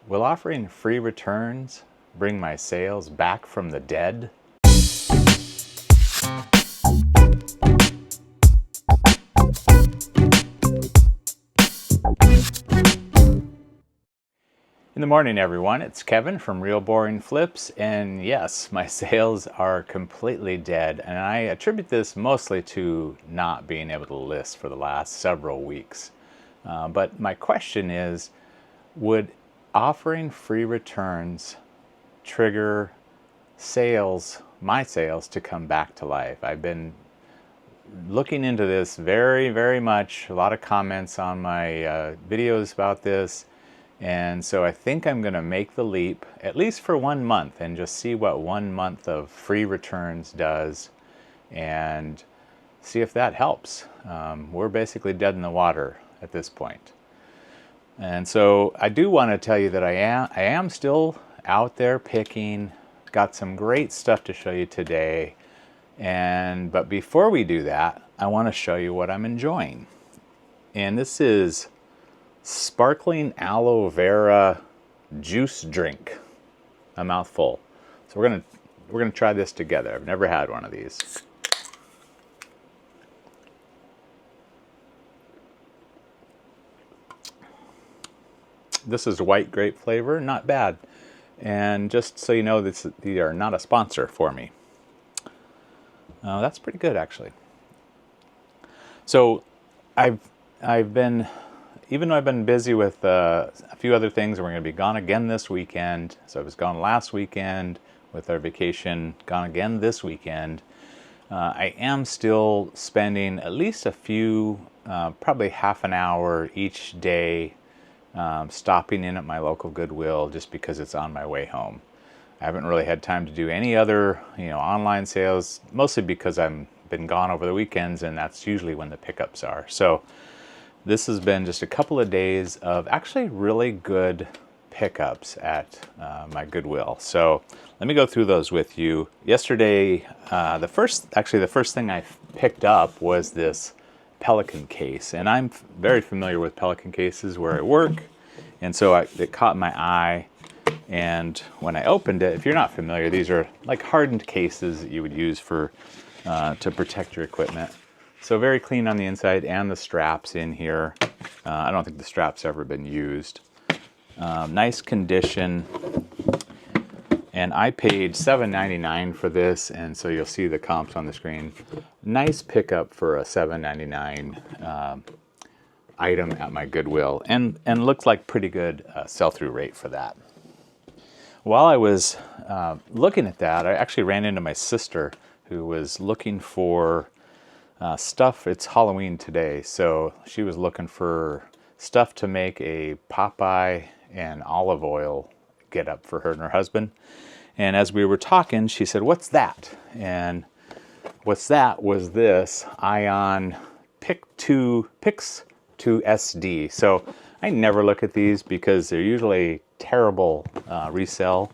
Will offering free returns bring my sales back from the dead? In the morning, everyone. It's Kevin from Real Boring Flips, and yes, my sales are completely dead, and I attribute this mostly to not being able to list for the last several weeks. But my question is, would offering free returns trigger my sales to come back to life? I've been looking into this very much, a lot of comments on my videos about this. And so I think I'm going to make the leap, at least for 1 month, and just see what 1 month of free returns does and see if that helps. We're basically dead in the water at this point. And so I do want to tell you that I am still out there picking, got some great stuff to show you today. But before we do that, I want to show you what I'm enjoying. And this is sparkling aloe vera juice drink, a mouthful. So we're gonna try this together. I've never had one of these. This is white grape flavor, not bad. And just so you know, these are not a sponsor for me. That's pretty good, actually. So I've been, even though I've been busy with a few other things, and we're going to be gone again this weekend. So I was gone last weekend with our vacation, gone again this weekend. I am still spending at least a few, probably half an hour each day, stopping in at my local Goodwill just because it's on my way home. I haven't really had time to do any other, online sales, mostly because I've been gone over the weekends, and that's usually when the pickups are. So this has been just a couple of days of actually really good pickups at my Goodwill. So let me go through those with you. Yesterday, the first thing I picked up was this Pelican case, and I'm very familiar with Pelican cases where I work, and so it caught my eye. And when I opened it, if you're not familiar, these are like hardened cases that you would use for to protect your equipment. So very clean on the inside, and the straps in here. I don't think the strap's ever been used. Nice condition. And I paid $7.99 for this, and so you'll see the comps on the screen. Nice pickup for a $7.99 item at my Goodwill, and looks like pretty good sell-through rate for that. While I was looking at that, I actually ran into my sister who was looking for stuff. It's Halloween today, so she was looking for stuff to make a Popeye and olive oil get up for her and her husband. And as we were talking, she said, "What's that?" And what's that was this Ion Pix 2 SD. So I never look at these because they're usually terrible resell,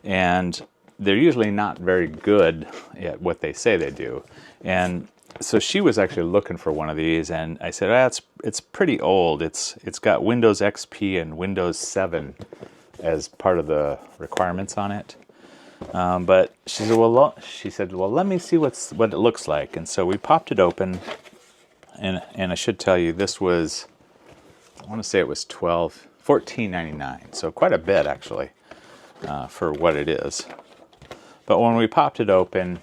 and they're usually not very good at what they say they do. And so she was actually looking for one of these, and I said, it's pretty old. It's got Windows XP and Windows 7 as part of the requirements on it. But she said, well, let me see what it looks like. And so we popped it open, and I should tell you, this was, I want to say it was $14.99, so quite a bit actually for what it is. But when we popped it open,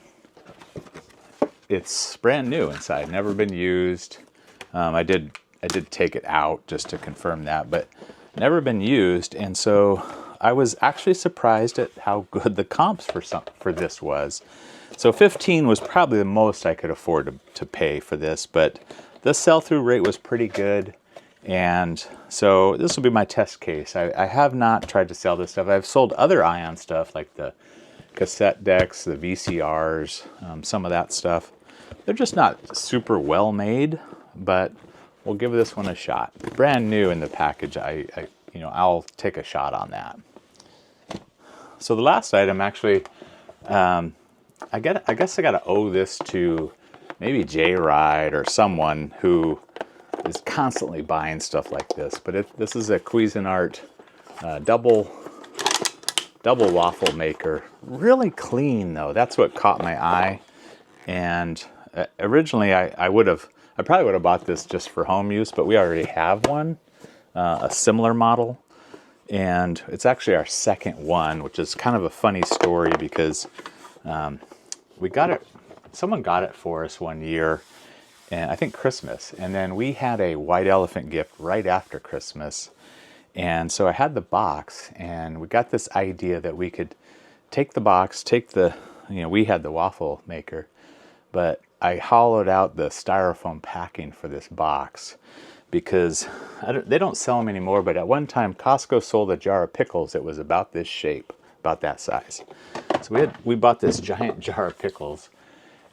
it's brand new inside, never been used. I did take it out just to confirm that, but never been used. And so I was actually surprised at how good the comps for this was. So 15 was probably the most I could afford to pay for this, but the sell-through rate was pretty good. And so this will be my test case. I have not tried to sell this stuff. I've sold other Ion stuff like the cassette decks, the VCRs, some of that stuff. They're just not super well made, but we'll give this one a shot. Brand new in the package. I'll take a shot on that. So the last item, actually, I guess I gotta owe this to maybe J-Ride or someone who is constantly buying stuff like this. But this is a Cuisinart double waffle maker. Really clean though. That's what caught my eye. And originally I probably would have bought this just for home use, but we already have one, a similar model. And it's actually our second one, which is kind of a funny story because someone got it for us one year, and I think Christmas. And then we had a white elephant gift right after Christmas. And so I had the box, and we got this idea that we could take the box, we had the waffle maker, but I hollowed out the styrofoam packing for this box because they don't sell them anymore, but at one time Costco sold a jar of pickles that was about this shape, about that size. So we bought this giant jar of pickles,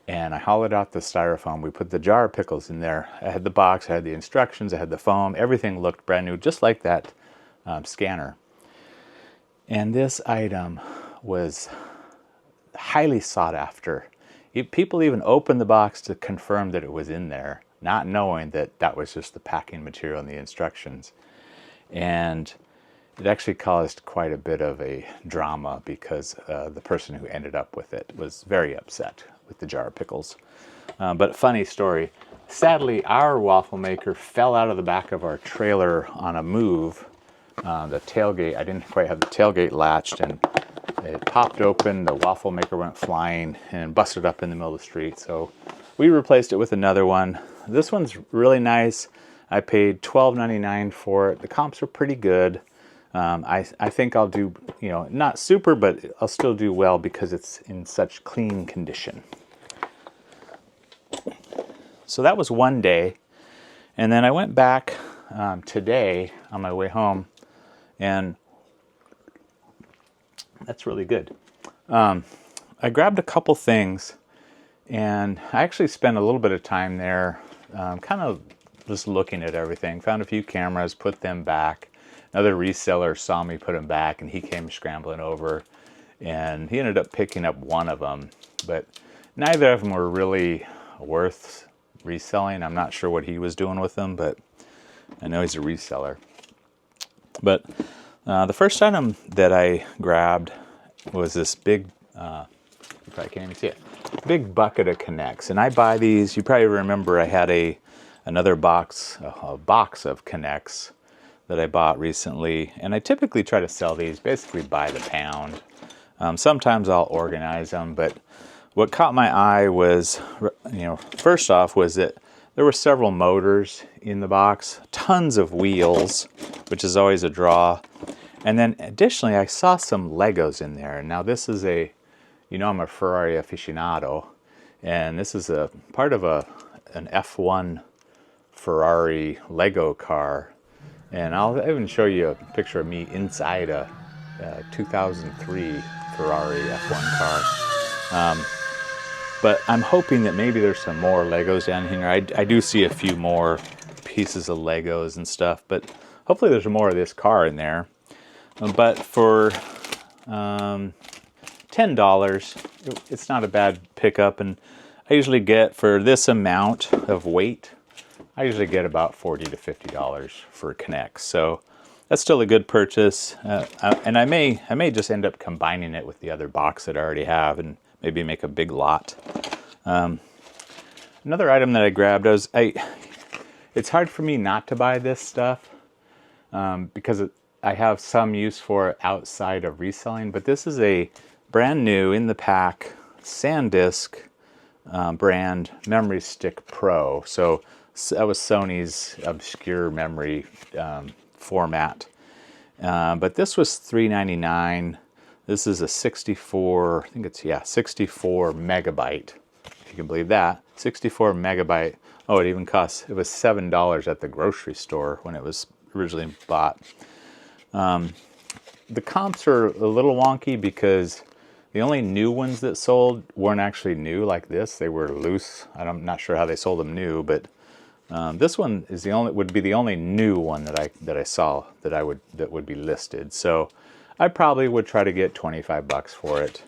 and I hollowed out the styrofoam. We put the jar of pickles in there. I had the box, I had the instructions, I had the foam. Everything looked brand new, just like that scanner. And this item was highly sought after. People even opened the box to confirm that it was in there, not knowing that that was just the packing material and the instructions. And it actually caused quite a bit of a drama because the person who ended up with it was very upset with the jar of pickles. But funny story, sadly our waffle maker fell out of the back of our trailer on a move. The tailgate, I didn't quite have the tailgate latched, and it popped open, the waffle maker went flying and busted up in the middle of the street. So we replaced it with another one. This one's really nice. I paid $12.99 for it. The comps are pretty good. I think I'll do, not super, but I'll still do well because it's in such clean condition. So that was one day. And then I went back today on my way home, and that's really good. I grabbed a couple things, and I actually spent a little bit of time there, kind of just looking at everything. Found a few cameras, put them back. Another reseller saw me put them back, and he came scrambling over, and he ended up picking up one of them. But neither of them were really worth reselling. I'm not sure what he was doing with them, but I know he's a reseller. But the first item that I grabbed was this big, you probably can't even see it, big bucket of Connects. And I buy these, you probably remember I had another box, a box of Connects that I bought recently. And I typically try to sell these basically by the pound. Sometimes I'll organize them, but what caught my eye was, first off was that there were several motors in the box, tons of wheels, which is always a draw. And then additionally, I saw some Legos in there. Now this is I'm a Ferrari aficionado, and this is a part of an F1 Ferrari Lego car. And I'll even show you a picture of me inside a 2003 Ferrari F1 car. But I'm hoping that maybe there's some more Legos down here. I do see a few more pieces of Legos and stuff, but hopefully there's more of this car in there. But for $10, it's not a bad pickup, and I usually get, for this amount of weight, I usually get about $40 to $50 for Connects. So that's still a good purchase, and I may just end up combining it with the other box that I already have and maybe make a big lot. Another item that I grabbed, it's hard for me not to buy this stuff because I have some use for it outside of reselling, but this is a brand new in the pack SanDisk brand Memory Stick Pro. So that was Sony's obscure memory format. But this was $3.99. This is a 64 megabyte, if you can believe that. 64 megabyte. Oh, it was $7 at the grocery store when it was originally bought. The comps are a little wonky because the only new ones that sold weren't actually new like this. They were loose. I'm not sure how they sold them new, but this one is would be the only new one that I saw that would be listed. So I probably would try to get $25 for it.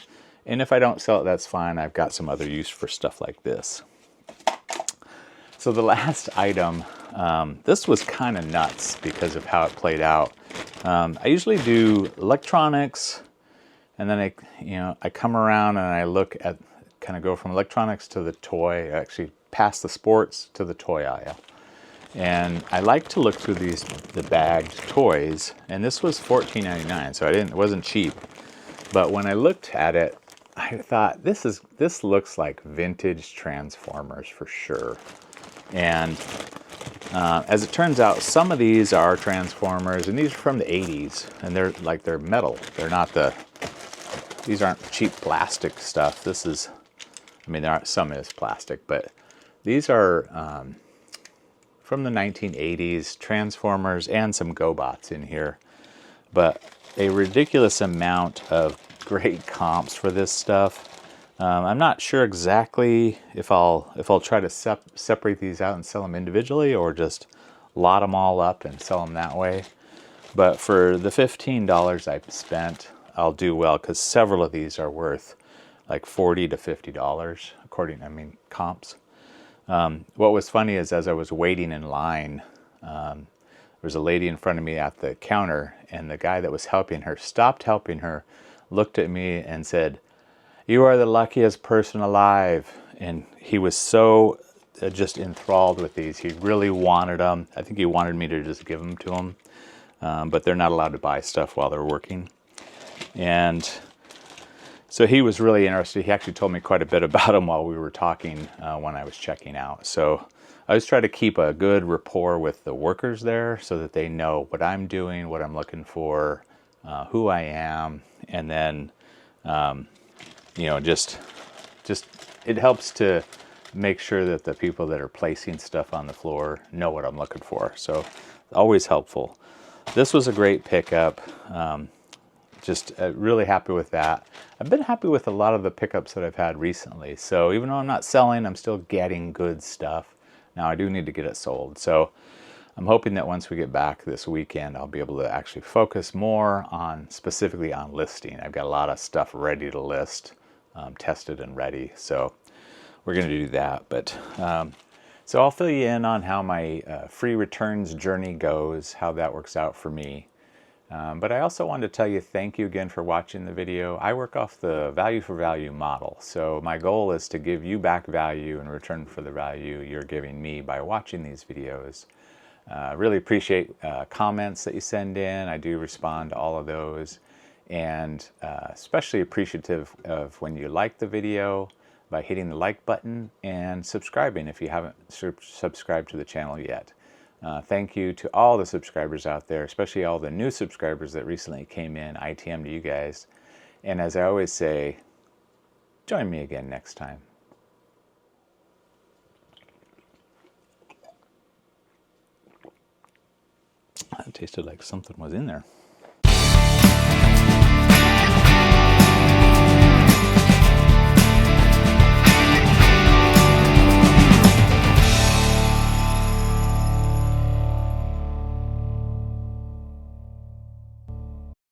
And if I don't sell it, that's fine. I've got some other use for stuff like this. So the last item This was kind of nuts because of how it played out. I usually do electronics, and then I come around and I look at, kind of go from electronics to the toy, actually past the sports to the toy aisle. And I like to look through the bagged toys, and this was $14.99, so it wasn't cheap. But when I looked at it, I thought this looks like vintage Transformers for sure. And as it turns out, some of these are Transformers, and these are from the 80s, and they're metal. These aren't cheap plastic stuff. This is, I mean, some is plastic, but these are from the 1980s, Transformers and some GoBots in here. But a ridiculous amount of great comps for this stuff. I'm not sure exactly if I'll try to separate these out and sell them individually, or just lot them all up and sell them that way. But for the $15 I spent, I'll do well, because several of these are worth like $40 to $50 comps. What was funny is, as I was waiting in line, there was a lady in front of me at the counter, and the guy that was helping her stopped helping her, looked at me and said, "You are the luckiest person alive." And he was so just enthralled with these. He really wanted them. I think he wanted me to just give them to him. But they're not allowed to buy stuff while they're working. And so he was really interested. He actually told me quite a bit about them while we were talking when I was checking out. So I always try to keep a good rapport with the workers there, so that they know what I'm doing, what I'm looking for, who I am, and then just it helps to make sure that the people that are placing stuff on the floor know what I'm looking for. So always helpful. This was a great pickup. Just really happy with that. I've been happy with a lot of the pickups that I've had recently. So even though I'm not selling, I'm still getting good stuff. Now I do need to get it sold. So I'm hoping that once we get back this weekend, I'll be able to actually focus more specifically on listing. I've got a lot of stuff ready to list, tested and ready. So we're going to do that. But so I'll fill you in on how my free returns journey goes, how that works out for me. But I also wanted to tell you thank you again for watching the video. I work off the value for value model. So my goal is to give you back value in return for the value you're giving me by watching these videos. Really appreciate comments that you send in. I do respond to all of those. And especially appreciative of when you like the video by hitting the like button and subscribing if you haven't subscribed to the channel yet. Thank you to all the subscribers out there, especially all the new subscribers that recently came in. ITM to you guys. And as I always say, join me again next time. It tasted like something was in there.